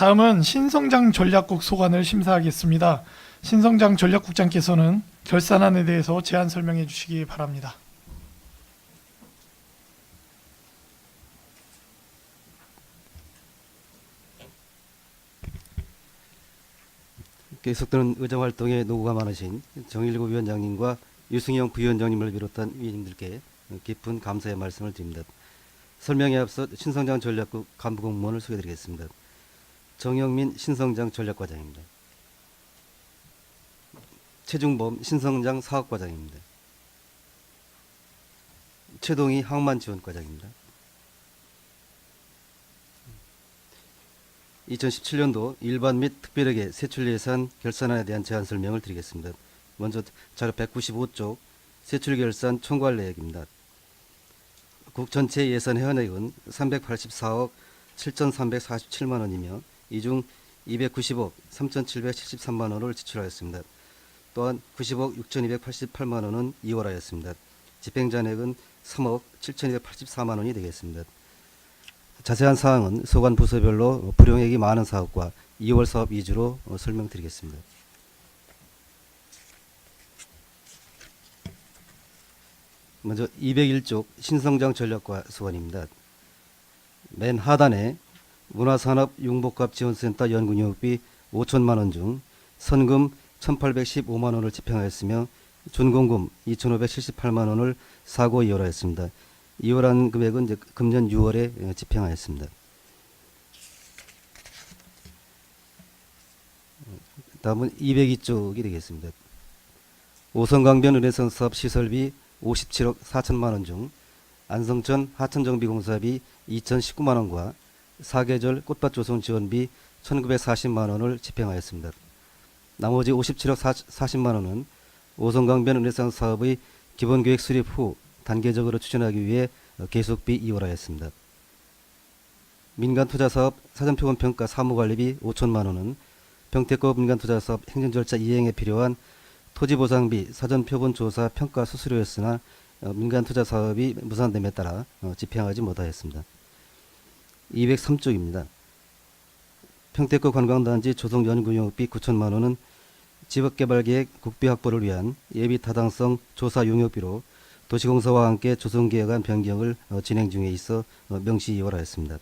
다음은 신성장 전략국 소관을 심사하겠습니다. 신성장 전략국장께서는 결산안에 대해서 제안 설명해 주시기 바랍니다. 계속되는 의정활동에 노고가 많으신 정일국 위원장님과 유승영 부위원장님을 비롯한 위원님들께 깊은 감사의 말씀을 드립니다. 설명에 앞서 신성장 전략국 간부공무원을 소개드리겠습니다. 정영민 신성장 전략과장입니다. 최중범 신성장 사업과장입니다. 최동희 항만지원과장입니다. 2017년도 일반 및 특별회계 세출예산 결산안에 대한 제안 설명을 드리겠습니다. 먼저 자료 195쪽 세출결산 총괄내역입니다. 국 전체 예산 회원액은 384억 7,347만 원이며 이 중 290억 3,773만 원을 지출하였습니다. 또한 90억 6,288만 원은 이월하였습니다. 집행잔액은 3억 7,284만 원이 되겠습니다. 자세한 사항은 소관 부서별로 불용액이 많은 사업과 2월 사업 위주로 설명드리겠습니다. 먼저 201쪽 신성장 전략과 소관입니다. 맨 하단에 문화산업융복합지원센터 연구용역비 5천만 원 중 선금 1,815만 원을 집행하였으며 준공금 2,578만 원을 사고 이월하였습니다. 이월한 금액은 이제 금년 6월에 집행하였습니다. 다음은 202쪽이 되겠습니다. 오성강변 은혜선 사업 시설비 57억 4천만 원 중 안성천 하천정비공사비 2,019만 원과 사계절 꽃밭 조성 지원비 1,940만 원을 집행하였습니다. 나머지 57억 40만 원은 오성강변 은혜선 사업의 기본계획 수립 후 단계적으로 추진하기 위해 계속비 이월하였습니다. 민간투자사업 사전표본 평가 사무관리비 5천만 원은 평택고 민간투자사업 행정절차 이행에 필요한 토지보상비 사전표본 조사 평가 수수료였으나 민간투자사업이 무산됨에 따라 집행하지 못하였습니다. 203쪽입니다. 평택고 관광단지 조성연구용역비 9천만 원은 지역개발계획 국비 확보를 위한 예비타당성 조사 용역비로 도시공사와 함께 조성계획안 변경을 진행 중에 있어 명시 이월하였습니다.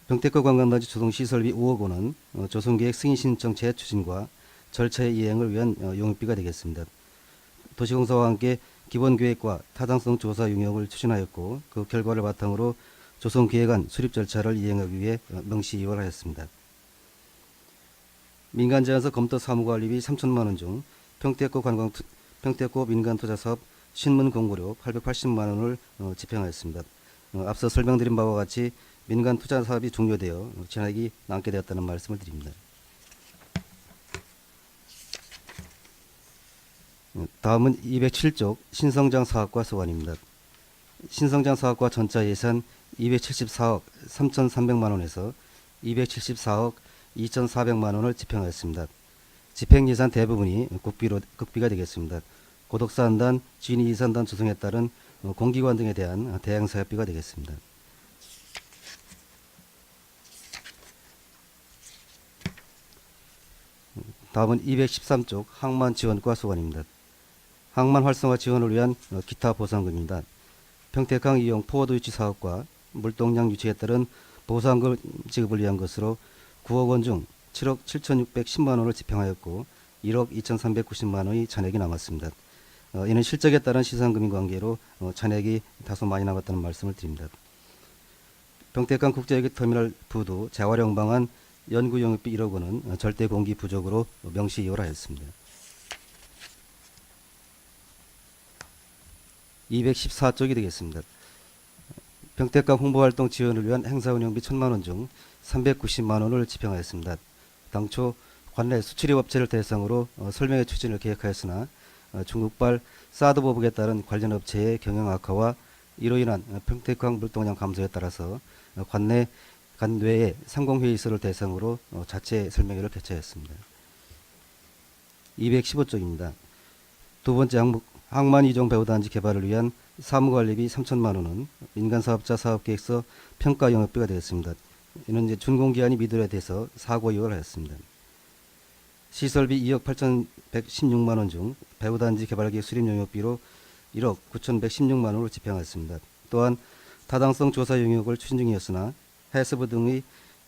평택고 관광단지 조성시설비 5억 원은 조성계획 승인신청 재추진과 절차의 이행을 위한 용역비가 되겠습니다. 도시공사와 함께 기본계획과 타당성 조사 용역을 추진하였고 그 결과를 바탕으로 조성계획안 수립 절차를 이행하기 위해 명시 이월하였습니다. 민간제안서 검토 사무관리비 3천만 원 중 평택고 민간투자사업 신문 공고료 880만 원을 집행하였습니다. 앞서 설명드린 바와 같이 민간 투자 사업이 종료되어 진행이 남게 되었다는 말씀을 드립니다. 다음은 207쪽 신성장 사업과 소관입니다. 신성장 사업과 전차 예산 274억 3,300만 원에서 274억 2,400만 원을 집행하였습니다. 집행 예산 대부분이 국비가 되겠습니다. 고독사안단, 진위이산단 조성에 따른 공기관 등에 대한 대항사업비가 되겠습니다. 다음은 213쪽 항만 지원과 소관입니다. 항만 활성화 지원을 위한 기타 보상금입니다. 평택항 이용 포워드 유치 사업과 물동량 유치에 따른 보상금 지급을 위한 것으로 9억 원 중 7억 7,610만 원을 집행하였고 1억 2,390만 원의 잔액이 남았습니다. 이는 실적에 따른 시상금인 관계로 잔액이 다소 많이 남았다는 말씀을 드립니다. 평택항 국제여객터미널 부두 재활용 방안 연구용역비 1억 원은 절대 공기 부족으로 명시 이월하였습니다. 214쪽이 되겠습니다. 평택항 홍보활동 지원을 위한 행사운영비 1,000만 원 중 390만 원을 집행하였습니다. 당초 관내 수출입 업체를 대상으로 설명회 추진을 계획하였으나 중국발 사드 보복에 따른 관련 업체의 경영 악화와 이로 인한 평택항 물동량 감소에 따라서 관외의 상공회의소를 대상으로 자체 설명회를 개최했습니다. 215쪽입니다. 두 번째 항목 항만 이종 배후단지 개발을 위한 사무관리비 3천만 원은 민간사업자 사업계획서 평가 영업비가 되었습니다. 이는 이제 준공기한이 미도래돼서 사고 이용을 하였습니다. 시설비 2억 8,116만 원 중 배후단지 개발계획 수립 용역비로 1억 9,116만 원을 집행하였습니다. 또한 타당성 조사 용역을 추진 중이었으나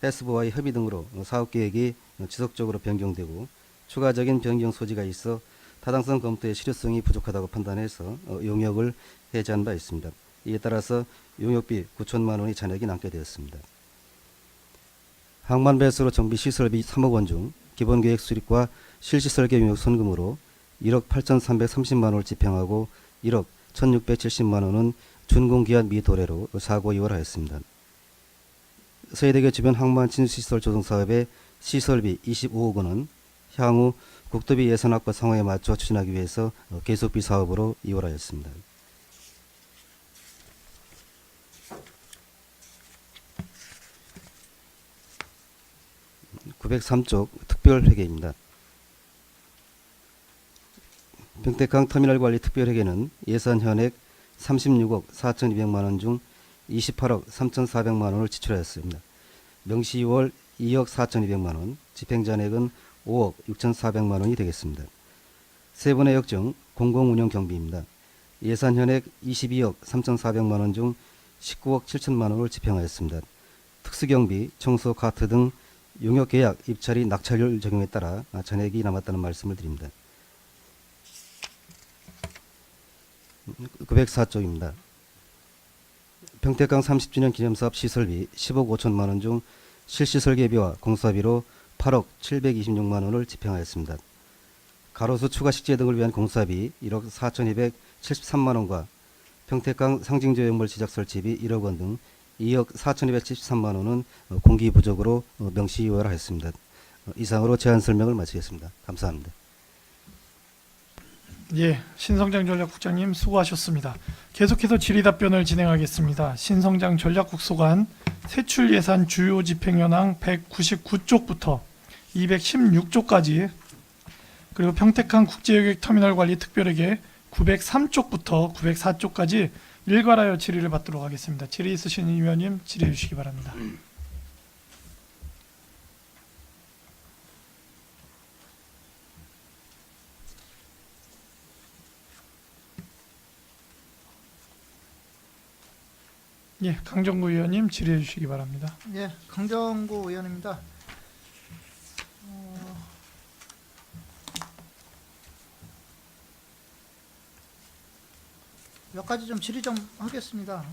해스부와의 협의 등으로 사업계획이 지속적으로 변경되고 추가적인 변경 소지가 있어 타당성 검토의 실효성이 부족하다고 판단해서 용역을 해제한 바 있습니다. 이에 따라서 용역비 9천만 원의 잔액이 남게 되었습니다. 항만 배수로 정비 시설비 3억 원 중 기본계획 수립과 실시설계 용역 선금으로 1억 8,330만 원을 집행하고 1억 1,670만 원은 준공기한 미도래로 사고 이용을 하였습니다. 서해대교 주변 항만 진수시설 조성 사업의 시설비 25억 원은 향후 국도비 예산 확보 상황에 맞춰 추진하기 위해서 계속비 사업으로 이용하였습니다. 903쪽 특별회계입니다. 평택항 터미널 관리 특별회계는 예산 현액 36억 4,200만 원 중 28억 3,400만 원을 지출하였습니다. 명시 2월 2억 4,200만 원, 집행잔액은 5억 6,400만 원이 되겠습니다. 세 번의 역정 공공운영 경비입니다. 예산 현액 22억 3,400만 원 중 19억 7천만 원을 집행하였습니다. 특수경비, 청소, 카트 등 용역계약, 입찰이 낙찰률 적용에 따라 잔액이 남았다는 말씀을 드립니다. 904쪽입니다. 평택강 30주년 기념사업 시설비 10억 5천만 원 중 실시설계비와 공사비로 8억 726만 원을 집행하였습니다. 가로수 추가 식재 등을 위한 공사비 1억 4,273만 원과 평택강 상징조형물 지적 설치비 1억 원 등 2억 4,273만 원은 공기 부족으로 명시유월하였습니다. 이상으로 제안 설명을 마치겠습니다. 감사합니다. 예, 신성장 전략국장님 수고하셨습니다. 계속해서 질의답변을 진행하겠습니다. 신성장 전략국소관 세출 예산 주요 집행 현황 199쪽부터 216쪽까지 그리고 평택항 국제여객 터미널 관리 특별회계 903쪽부터 904쪽까지 일괄하여 질의를 받도록 하겠습니다. 질의 있으신 위원님 질의해 주시기 바랍니다. 예, 강정구 의원님 질의해 주시기 바랍니다. 예, 강정구 의원입니다. 몇 가지 좀 질의 좀 하겠습니다.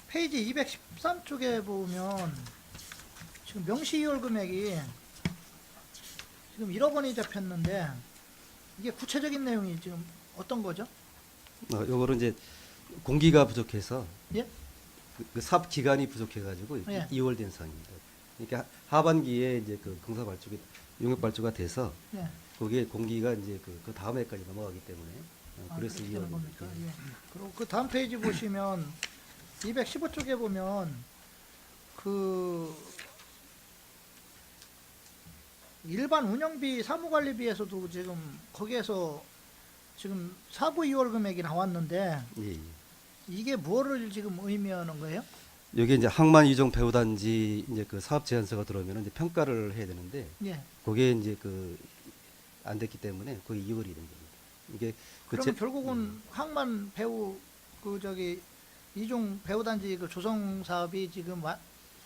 페이지 213쪽에 보면 지금 명시이월 금액이 지금 1억 원이 잡혔는데 이게 구체적인 내용이 지금 어떤 거죠? 요거는 이제 공기가 부족해서 예? 그 사업 기간이 부족해가지고 예. 2월 된 상입니다. 그러니까 하반기에 이제 그 공사 발주가 용역 발주가 돼서 예. 거기에 공기가 이제 그 다음 해까지 넘어가기 때문에 그래서 그렇게 2월. 되는 겁니까? 예. 그리고 그 다음 페이지 보시면 215쪽에 보면 그 일반 운영비 사무관리비에서도 지금 거기에서 지금 사고 2월 금액이 나왔는데 예, 예. 이게 뭐를 지금 의미하는 거예요? 여기 이제 항만 이종 배후단지 이제 그 사업 제안서가 들어오면 이제 평가를 해야 되는데 예. 그게 이제 그 안 됐기 때문에 거의 2월이 된 겁니다. 이게 그러면 결국은 항만 배후 그 저기 이종 배후단지 그 조성 사업이 지금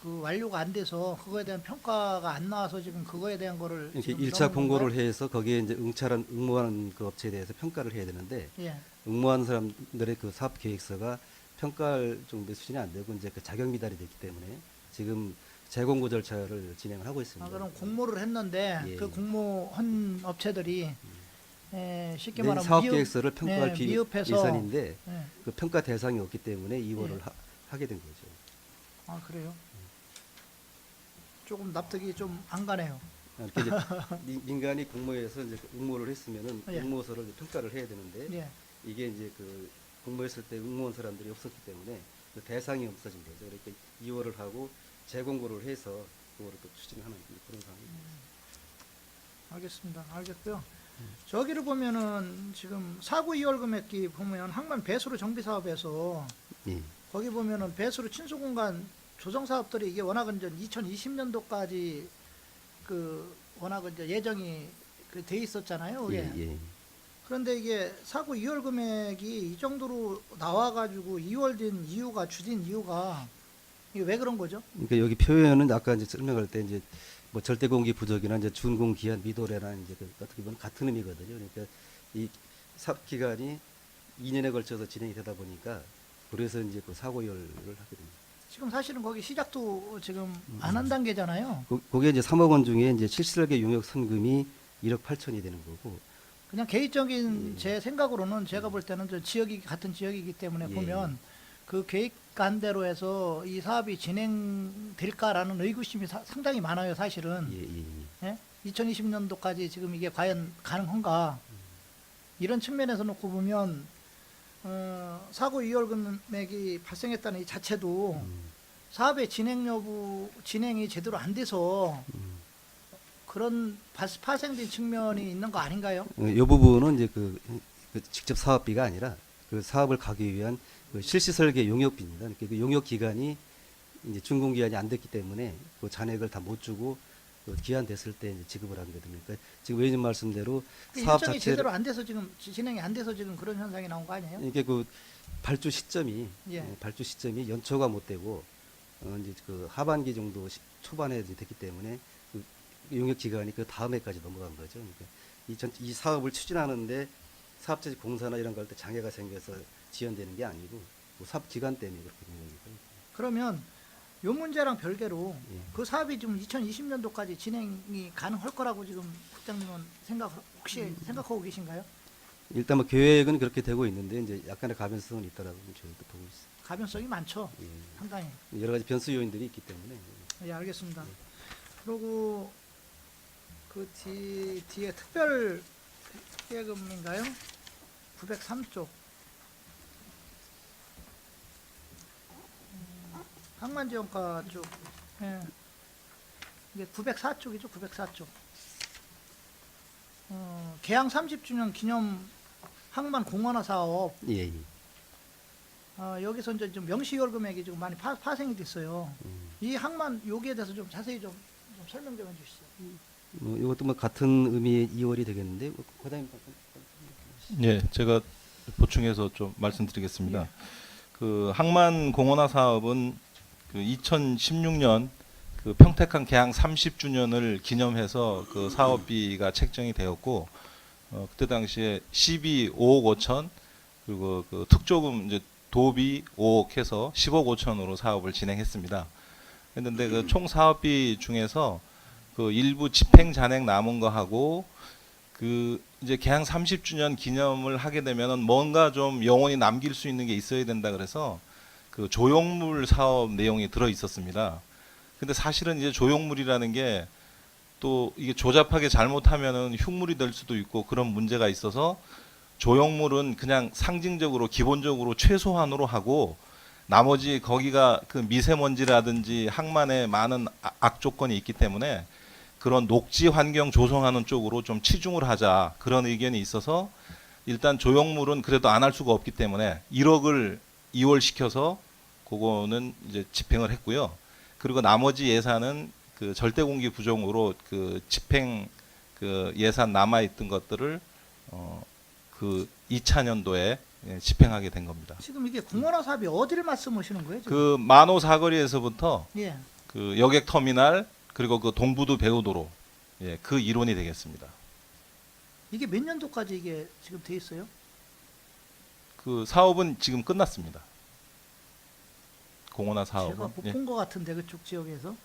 그 완료가 안 돼서 그거에 대한 평가가 안 나와서 지금 그거에 대한 거를 이렇게 지금 1차 공고를 건가요? 해서 거기에 이제 응모한 그 업체에 대해서 평가를 해야 되는데 예. 응모한 사람들의 그 사업 계획서가 평가할 정도의 수준이 안 되고 이제 그 자격 미달이 됐기 때문에 지금 재공고 절차를 진행을 하고 있습니다. 그럼 공모를 했는데 예, 그 예. 공모한 업체들이 쉽게 내 말하면 사업 계획서를 평가할 미흡해서 예산인데 예. 그 평가 대상이 없기 때문에 2월을 예. 하게 된 거죠. 아 그래요? 조금 납득이 좀 안 가네요. 이렇게 이제 민간이 공모해서 이제 응모를 했으면은 예. 응모서를 이제 평가를 해야 되는데 예. 이게 이제 그 공모했을 때 응모한 사람들이 없었기 때문에 그 대상이 없어진 거죠. 그러니까 2월을 하고 재공고를 해서 그거를 또 추진하는 그런 상황입니다. 알겠습니다. 알겠고요. 저기를 보면은 지금 사고 2월 금액기 보면 항만 배수로 정비 사업에서 예. 거기 보면은 배수로 친수 공간 조성 사업들이 이게 워낙은 이제 2020년도까지 그 워낙은 이제 예정이 그 돼 있었잖아요. 예, 그게. 예. 그런데 이게 사고 이월 금액이 이 정도로 나와가지고 2월 된 이유가 주진 이유가 이게 왜 그런 거죠? 그러니까 여기 표현은 아까 이제 설명할 때 이제 뭐 절대 공기 부족이나 이제 준공 기한 미도래나 이제 그 어떻게 보면 같은 의미거든요. 그러니까 이 사업 기간이 2년에 걸쳐서 진행이 되다 보니까 그래서 이제 그 사고율을 하게 됩니다. 지금 사실은 거기 시작도 지금 안 한 단계잖아요. 그게 이제 3억 원 중에 이제 실질하게 용역 선금이 1억 8천이 되는 거고. 그냥 개인적인 제 생각으로는 제가 볼 때는 저 지역이 같은 지역이기 때문에 예. 보면 그 계획한 대로 해서 이 사업이 진행될까라는 의구심이 상당히 많아요, 사실은. 예, 예, 예. 예? 2020년도까지 지금 이게 과연 가능한가? 이런 측면에서 놓고 보면 사고 이월 금액이 발생했다는 이 자체도 사업의 진행이 제대로 안 돼서 그런 파생된 측면이 있는 거 아닌가요? 이 부분은 이제 그 직접 사업비가 아니라 그 사업을 가기 위한 그 실시 설계 용역비입니다. 그러니까 그 용역 기간이 이제 준공 기한이 안 됐기 때문에 그 잔액을 다 못 주고 그 기한 됐을 때 이제 지급을 하는 거거든요. 그러니까 지금 의원님 말씀대로 사업 일정이 자체를 제대로 안 돼서 지금 진행이 안 돼서 지금 그런 현상이 나온 거 아니에요? 이게 그 발주 시점이 예. 발주 시점이 연초가 못 되고 이제 그 하반기 정도 초반에 이제 됐기 때문에 그 용역 기간이 그 다음 해까지 넘어간 거죠. 그러니까 이 사업을 추진하는데 사업자 공사나 이런 거 할 때 장애가 생겨서 지연되는 게 아니고 뭐 사업 기간 때문에 그렇게 된 거니까. 그러면 요 문제랑 별개로 예. 그 사업이 지금 2020년도까지 진행이 가능할 거라고 지금 국장님은 혹시 생각하고 계신가요? 일단 뭐 계획은 그렇게 되고 있는데 이제 약간의 가변성은 있다라고 저희도 보고 있습니다. 가변성이 많죠. 예. 상당히. 여러 가지 변수 요인들이 있기 때문에. 예, 알겠습니다. 그리고 그 뒤에 특별 예금인가요? 903쪽. 항만지원가 쪽. 예. 이게 904쪽이죠, 904쪽. 개항 30주년 기념 항만 공원화 사업. 예, 예. 여기서 이제 좀 명시월 금액이 좀 많이 파생이 됐어요. 이 항만 여기에 대해서 좀 자세히 좀 설명 좀 해주시죠. 뭐 이것도 뭐 같은 의미의 2월이 되겠는데 과장님. 예, 제가 보충해서 좀 말씀드리겠습니다. 예. 그 항만 공원화 사업은 그 2016년 그 평택항 개항 30주년을 기념해서 그 사업비가 책정이 되었고 그때 당시에 시비 5억 5천 그리고 그 특조금 이제 도비 5억 해서 10억 5천으로 사업을 진행했습니다. 했는데 그 총 사업비 중에서 그 일부 집행 잔액 남은 거 하고 그 이제 개항 30주년 기념을 하게 되면은 뭔가 좀 영원히 남길 수 있는 게 있어야 된다 그래서 그 조형물 사업 내용이 들어 있었습니다. 근데 사실은 이제 조형물이라는 게 또 이게 조잡하게 잘못하면은 흉물이 될 수도 있고 그런 문제가 있어서 조형물은 그냥 상징적으로 기본적으로 최소한으로 하고 나머지 거기가 그 미세먼지라든지 항만에 많은 악조건이 있기 때문에 그런 녹지 환경 조성하는 쪽으로 좀 치중을 하자 그런 의견이 있어서 일단 조형물은 그래도 안 할 수가 없기 때문에 1억을 이월시켜서 그거는 이제 집행을 했고요. 그리고 나머지 예산은 그 절대 공기 부족으로 그 집행 그 예산 남아 있던 것들을 그 2차년도에 집행하게 된 겁니다. 지금 이게 공원화 사업이 어디를 말씀하시는 거예요? 지금? 그 만호 사거리에서부터 예. 그 여객 터미널 그리고 그 동부도 배우도로 예, 그 이론이 되겠습니다. 이게 몇 년도까지 이게 지금 돼 있어요? 그 사업은 지금 끝났습니다. 공원화 제가 사업은 못 예. 본 것 같은데 그쪽 지역에서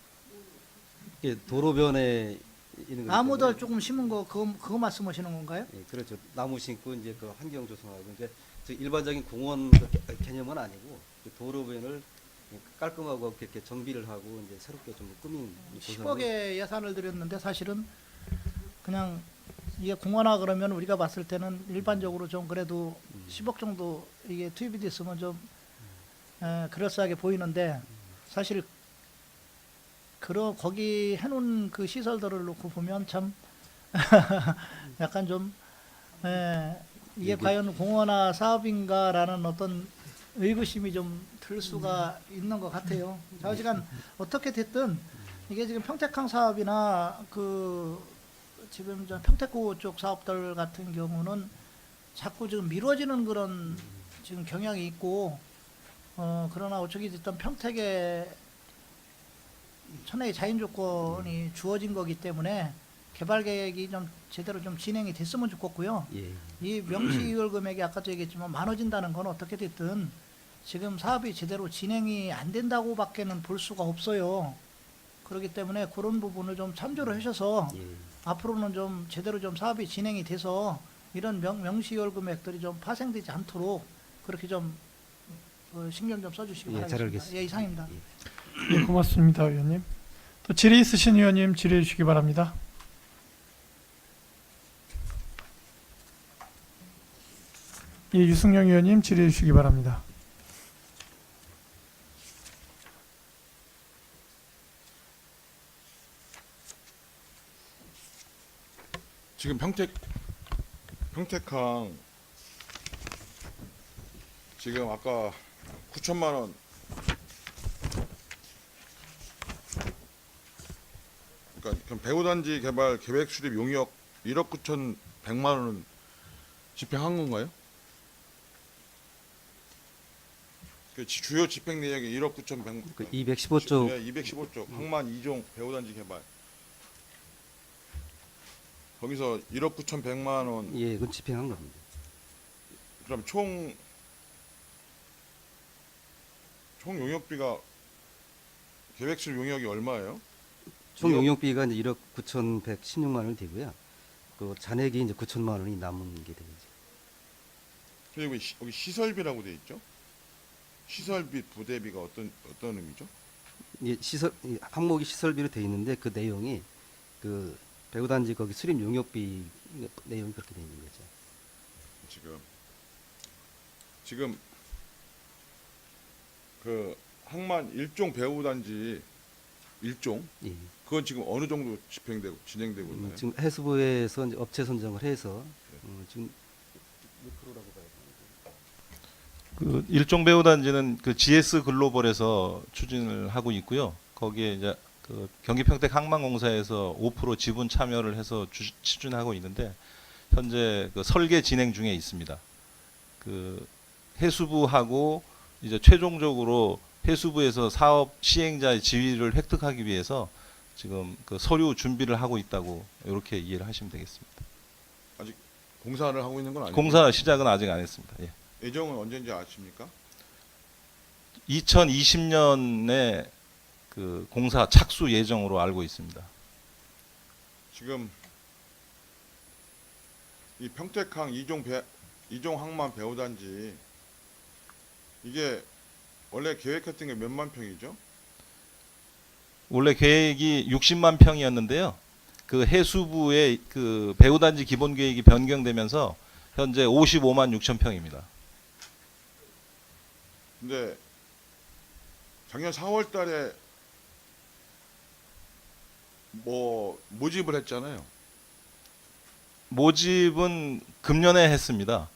이게 도로변에 있는 거기 나무들 때문에 조금 심은 거 그거 말씀하시는 건가요? 예, 그렇죠. 나무 심고 이제 그 환경 조성하고 그러니까 저 일반적인 공원 개념은 아니고 그 도로변을 깔끔하고 이렇게 정비를 하고 이제 새롭게 좀 꾸민 10억의 예산을 들였는데 사실은 그냥 이게 공원화 그러면 우리가 봤을 때는 일반적으로 좀 그래도 10억 정도 이게 투입이 됐으면 좀 그럴싸하게 보이는데 사실 거기 해놓은 그 시설들을 놓고 보면 참 약간 좀 이게 이게- 과연 공원화 사업인가라는 어떤 의구심이 좀 들 수가 있는 것 같아요. 좌우지간 어떻게 됐든 이게 지금 평택항 사업이나 그 지금 저 평택구 쪽 사업들 같은 경우는 자꾸 지금 미뤄지는 그런 지금 경향이 있고 그러나 어떻게 됐든 평택에 천혜의 자연 조건이 주어진 거기 때문에 개발 계획이 좀 제대로 좀 진행이 됐으면 좋겠고요. 예. 이 명시이월 금액이 아까도 얘기했지만 많아진다는 건 어떻게 됐든 지금 사업이 제대로 진행이 안 된다고밖에는 볼 수가 없어요. 그렇기 때문에 그런 부분을 좀 참조를 하셔서 예. 앞으로는 좀 제대로 좀 사업이 진행이 돼서 이런 명시이월 금액들이 좀 파생되지 않도록 그렇게 좀 신경 좀 써주시기 예, 바라겠습니다. 잘 알겠습니다. 예, 이상입니다. 예. 예, 고맙습니다, 의원님. 또 질의 있으신 의원님 질의해 주시기 바랍니다. 예, 유승용 의원님 질의해 주시기 바랍니다. 지금 평택항 지금 아까 9천만 원 그러니까 그럼 배우단지 개발 계획 수립 용역 1억 9,100만 원은 집행한 건가요? 그 주요 집행 내역이 1억 9,100만 그 215조 215조 항만 2종 배우단지 개발 거기서 1억 9,100만 원 예, 그건 집행한 겁니다. 그럼 총 용역비가 계획실 용역이 얼마예요? 총 용역비가 이제 1억 9,116만 원이 되고요. 그 잔액이 이제 9천만 원이 남은 게 되죠. 그리고 여기 시설비라고 돼 있죠? 시설비 부대비가 어떤 의미죠? 예, 이 항목이 시설비로 돼 있는데 그 내용이 그 배우단지 거기 수립 용역비 내용이 그렇게 돼 있는 거죠. 지금 그 항만 1종 배우단지 1종 예. 그건 지금 어느 정도 진행되고 있나요? 지금 해수부에서 이제 업체 선정을 해서 지금 그 일종 배우단지는 그 GS 글로벌에서 추진을 하고 있고요. 거기에 이제 그 경기평택 항만공사에서 5% 지분 참여를 해서 추진하고 있는데 현재 그 설계 진행 중에 있습니다. 그 해수부하고 이제 최종적으로 해수부에서 사업 시행자의 지위를 획득하기 위해서 지금 그 서류 준비를 하고 있다고 이렇게 이해를 하시면 되겠습니다. 아직 공사를 하고 있는 건 아니고 공사 시작은 아직 안 했습니다. 예. 예정은 언제인지 아십니까? 2020년에 그 공사 착수 예정으로 알고 있습니다. 지금 이 평택항 2종 항만 배우단지 이게 원래 계획했던 게 몇만 평이죠? 원래 계획이 60만 평이었는데요. 그 해수부의 그 배우단지 기본 계획이 변경되면서 현재 55만 6천 평입니다. 근데 작년 4월 달에 뭐 모집을 했잖아요. 모집은 금년에 했습니다.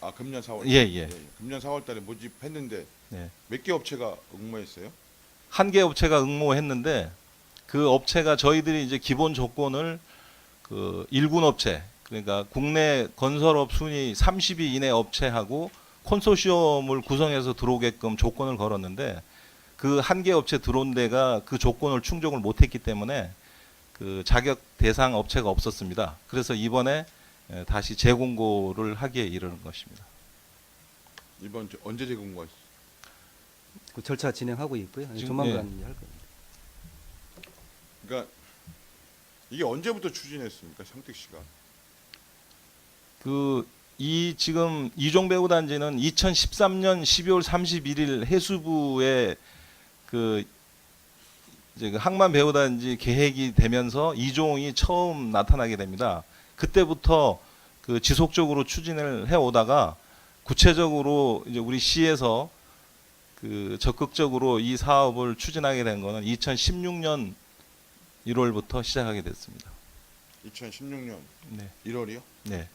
아, 금년 4월. 예, 예. 금년 4월 달에 모집했는데 네. 몇 개 업체가 응모했어요? 한 개 업체가 응모했는데 그 업체가 저희들이 이제 기본 조건을 그 일군 업체 그러니까 국내 건설업 순위 30위 이내 업체하고 콘소시엄을 구성해서 들어오게끔 조건을 걸었는데 그 한 개 업체 들어온 데가 그 조건을 충족을 못했기 때문에 그 자격 대상 업체가 없었습니다. 그래서 이번에 다시 재공고를 하기에 이르는 것입니다. 이번 언제 재공고했어요? 그 절차 진행하고 있고요. 지금, 조만간 할 겁니다. 그러니까 이게 언제부터 추진했습니까, 상택 씨가? 이 지금 이종 배우 단지는 2013년 12월 31일 해수부에 그 이제 그 항만 배우 단지 계획이 되면서 이종이 처음 나타나게 됩니다. 그때부터 그 지속적으로 추진을 해 오다가 구체적으로 이제 우리 시에서 그 적극적으로 이 사업을 추진하게 된 거는 2016년 1월부터 시작하게 됐습니다. 2016년 네.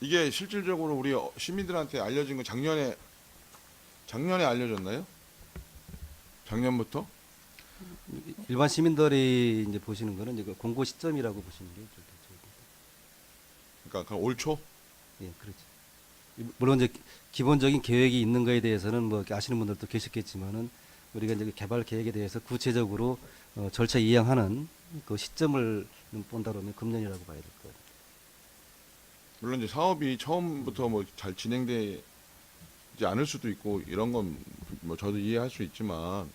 이게 실질적으로 우리 시민들한테 알려진 건 작년에 알려졌나요? 작년부터? 일반 시민들이 이제 보시는 거는 이제 그 공고 시점이라고 보시는 게 좋겠죠. 그러니까 올 초? 예, 그렇죠. 물론 이제 기본적인 계획이 있는 거에 대해서는 뭐 이렇게 아시는 분들도 계셨겠지만은 우리가 이제 그 개발 계획에 대해서 구체적으로 절차 이행하는 그 시점을 본다 그러면 금년이라고 봐야 될 것 같아요. 물론 이제 사업이 처음부터 뭐 잘 진행되지 않을 수도 있고 이런 건 뭐 저도 이해할 수 있지만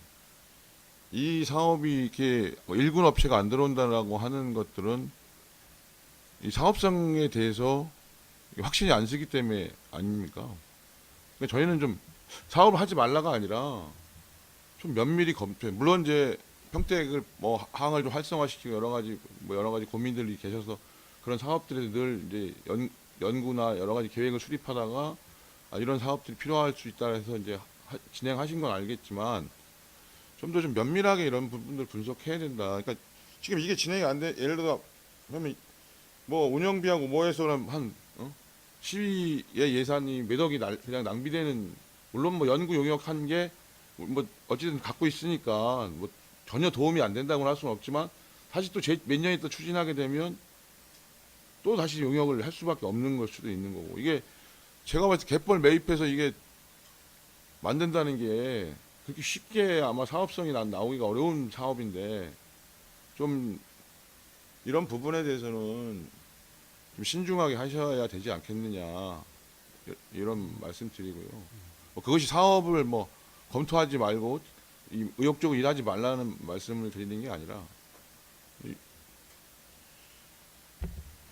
이 사업이 이렇게 뭐 일군 업체가 안 들어온다라고 하는 것들은 이 사업성에 대해서 확신이 안 서기 때문에 아닙니까? 그러니까 저희는 좀 사업을 하지 말라가 아니라 좀 면밀히 검토해. 물론 이제 평택을 뭐 항을 좀 활성화시키고 여러 가지 고민들이 계셔서 그런 사업들에 늘 이제 연구나 여러 가지 계획을 수립하다가 이런 사업들이 필요할 수 있다 해서 이제 진행하신 건 알겠지만 좀 더 좀 면밀하게 이런 부분들 분석해야 된다. 그러니까 지금 이게 진행이 안 돼. 예를 들어 그러면 뭐 운영비하고 뭐해서 한 시위의 예산이 몇 억이 그냥 낭비되는, 물론 뭐 연구 용역 한 게 뭐 어쨌든 갖고 있으니까 뭐 전혀 도움이 안 된다고는 할 수는 없지만 다시 또 몇 년 있다 추진하게 되면 또 다시 용역을 할 수밖에 없는 걸 수도 있는 거고, 이게 제가 봤을 때 갯벌 매입해서 이게 만든다는 게 그렇게 쉽게 아마 사업성이 나오기가 어려운 사업인데 좀 이런 부분에 대해서는 좀 신중하게 하셔야 되지 않겠느냐 이런 말씀 드리고요. 뭐 그것이 사업을 뭐 검토하지 말고 의욕적으로 일하지 말라는 말씀을 드리는 게 아니라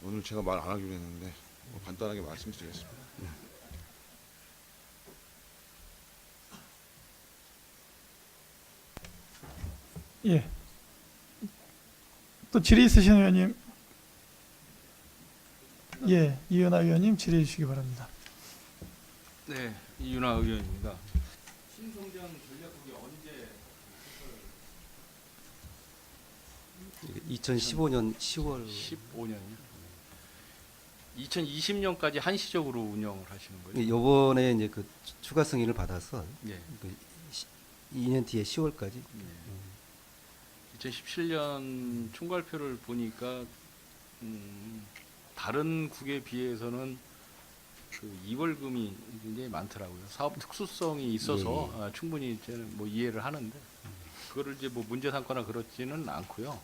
오늘 제가 말 안 하기로 했는데 뭐 간단하게 말씀드리겠습니다. 예. 또 질의 있으신 의원님. 예, 이은하 의원님 질의해 주시기 바랍니다. 네, 이윤아 의원입니다. 신성장 전략국이 언제 2015년 10월 15년이요? 2020년까지 한시적으로 운영을 하시는 거예요? 요번에 이제 그 추가 승인을 받아서 네. 그 2년 뒤에 10월까지. 2017년 총괄표를 보니까 다른 국에 비해서는 그 이월금이 굉장히 많더라고요. 사업 특수성이 있어서 충분히 저는 뭐 이해를 하는데 그거를 이제 뭐 문제 삼거나 그렇지는 않고요.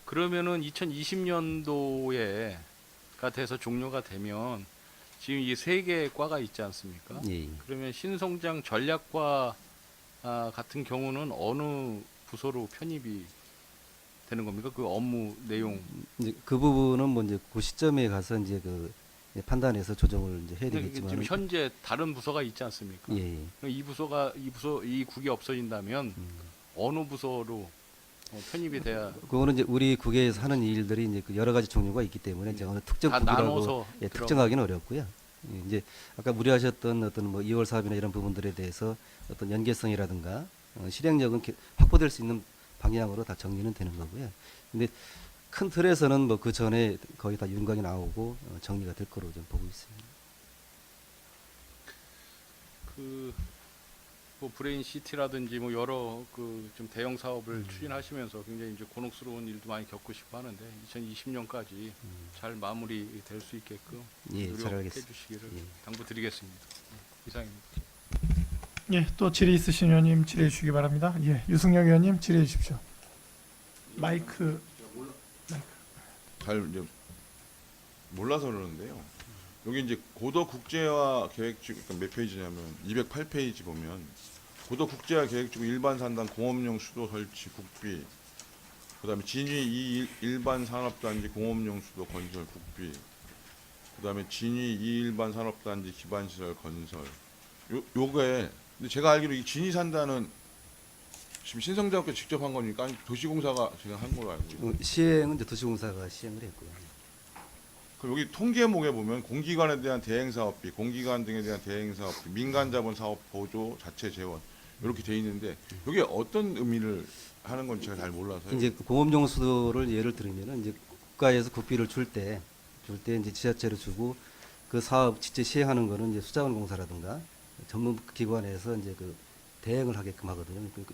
그러면은 2020년도에가 돼서 종료가 되면 지금 이 세 개의 과가 있지 않습니까? 예. 그러면 신성장 전략과 같은 경우는 어느 부서로 편입이 되는 겁니까? 그 업무 내용. 이제 그 부분은 뭐 이제 그 시점에 가서 이제 그 판단해서 조정을 이제 해야 근데 되겠지만. 지금 현재 다른 부서가 있지 않습니까? 예. 그럼 이 국이 없어진다면 어느 부서로 편입이 돼야 그거는 이제 우리 국에서 하는 일들이 이제 그 여러 가지 종류가 있기 때문에 이제 어느 특정 다 부라고 나눠서 특정하기는 어렵고요. 예, 이제 아까 우려하셨던 어떤 뭐 2월 사업이나 이런 부분들에 대해서 어떤 연계성이라든가 실행력은 확보될 수 있는 방향으로 다 정리는 되는 거고요. 근데 큰 틀에서는 뭐 그 전에 거의 다 윤곽이 나오고 정리가 될 거로 좀 보고 있습니다. 뭐 브레인 시티라든지 뭐 여러 그 좀 대형 사업을 추진하시면서 굉장히 이제 곤혹스러운 일도 많이 겪으시고 하는데 2020년까지 잘 마무리될 수 있게끔 예, 잘 노력해 알겠습니다. 주시기를 예. 당부드리겠습니다. 이상입니다. 예, 또 질의 있으신 의원님 질의해 주시기 바랍니다. 예, 유승영 의원님 질의해 주십시오. 마이크. 잘 이제 몰라서 그러는데요. 여기 이제 고도 국제화 계획주, 그러니까 몇 페이지냐면 208페이지 보면 고도 국제화 계획주 일반 산단 공업용 수도 설치 국비, 그다음에 진위 2 일반 산업단지 공업용 수도 건설 국비, 그다음에 진위 2 일반 산업단지 기반시설 건설. 요게 근데 제가 알기로 이 진위 산단은 지금 신성장학교 직접 한 거니까 도시공사가 지금 한 걸로 알고 있어요. 시행은 이제 도시공사가 시행을 했고요. 그럼 여기 통계목에 보면 공기관에 대한 대행사업비, 공기관 등에 대한 대행사업비, 민간자본사업 보조, 자체 재원 이렇게 돼 있는데 이게 어떤 의미를 하는 건지 제가 잘 몰라서요. 이제 그 공업용 수도를 예를 들면은 이제 국가에서 국비를 줄 때 이제 지자체로 주고 그 사업 직접 시행하는 거는 이제 수자원공사라든가 전문 기관에서 이제 그 대행을 하게끔 하거든요. 그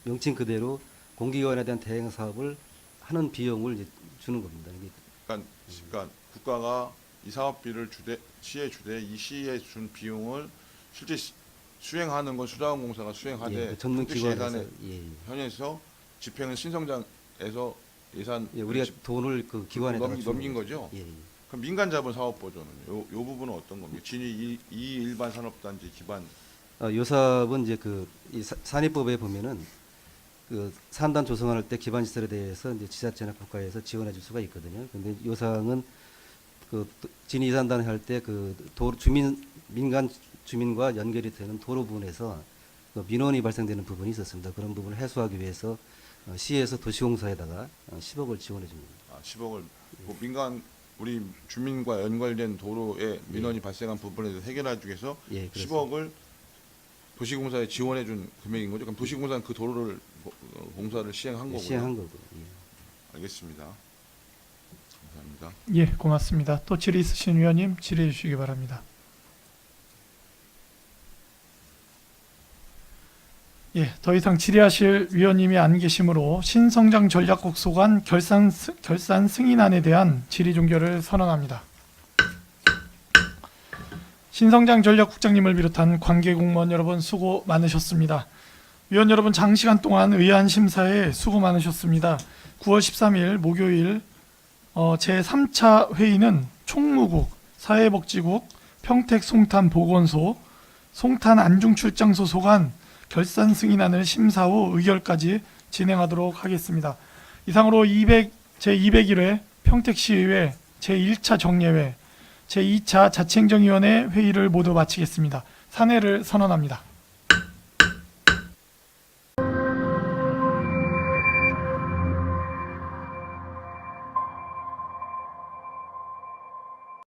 명칭 그대로 공기기관에 대한 대행 사업을 하는 비용을 이제 주는 겁니다. 이게 그러니까 국가가 이 사업비를 시에 주되 이 시에 준 비용을 실제 수행하는 건 수자원공사가 수행하되 예, 그 전문 평택시 기관에서 예산에 예, 현에서 집행은 신성장에서 예산 예, 우리가 돈을 그 기관에다가 넘긴 거죠. 예, 예. 그럼 민간 자본 사업 버전은 요 부분은 어떤 겁니까? 진위 이 일반 산업단지 기반 요 사업은 이제 이 산입법에 보면은 그 산단 조성할 때 기반 시설에 대해서 이제 지자체나 국가에서 지원해 줄 수가 있거든요. 근데 요 사항은 그 진위 산단을 할 때 그 민간 주민과 연결이 되는 도로 부분에서 그 민원이 발생되는 부분이 있었습니다. 그런 부분을 해소하기 위해서 시에서 도시공사에다가 10억을 지원해 줍니다. 10억을 뭐 민간 우리 주민과 연결된 도로에 민원이 발생한 부분에 대해서 해결해 주기 위해서 예, 그렇습니다. 10억을 도시공사에 지원해 준 금액인 거죠. 그럼 도시공사는 그 도로를 공사를 시행한 거고요. 시행한 거고. 예. 알겠습니다. 감사합니다. 예, 고맙습니다. 또 질의 있으신 위원님 질의해 주시기 바랍니다. 예, 더 이상 질의하실 위원님이 안 계시므로 신성장 전략국 소관 결산 승인안에 대한 질의 종결을 선언합니다. 신성장 전략국장님을 비롯한 관계 공무원 여러분 수고 많으셨습니다. 위원 여러분 장시간 동안 의안 심사에 수고 많으셨습니다. 9월 13일 목요일 제3차 회의는 총무국, 사회복지국, 평택 송탄 보건소, 송탄 안중출장소 소관 결산 승인안을 심사 후 의결까지 진행하도록 하겠습니다. 이상으로 제201회 평택시의회 제1차 정례회, 제2차 자치행정위원회 회의를 모두 마치겠습니다. 산회를 선언합니다.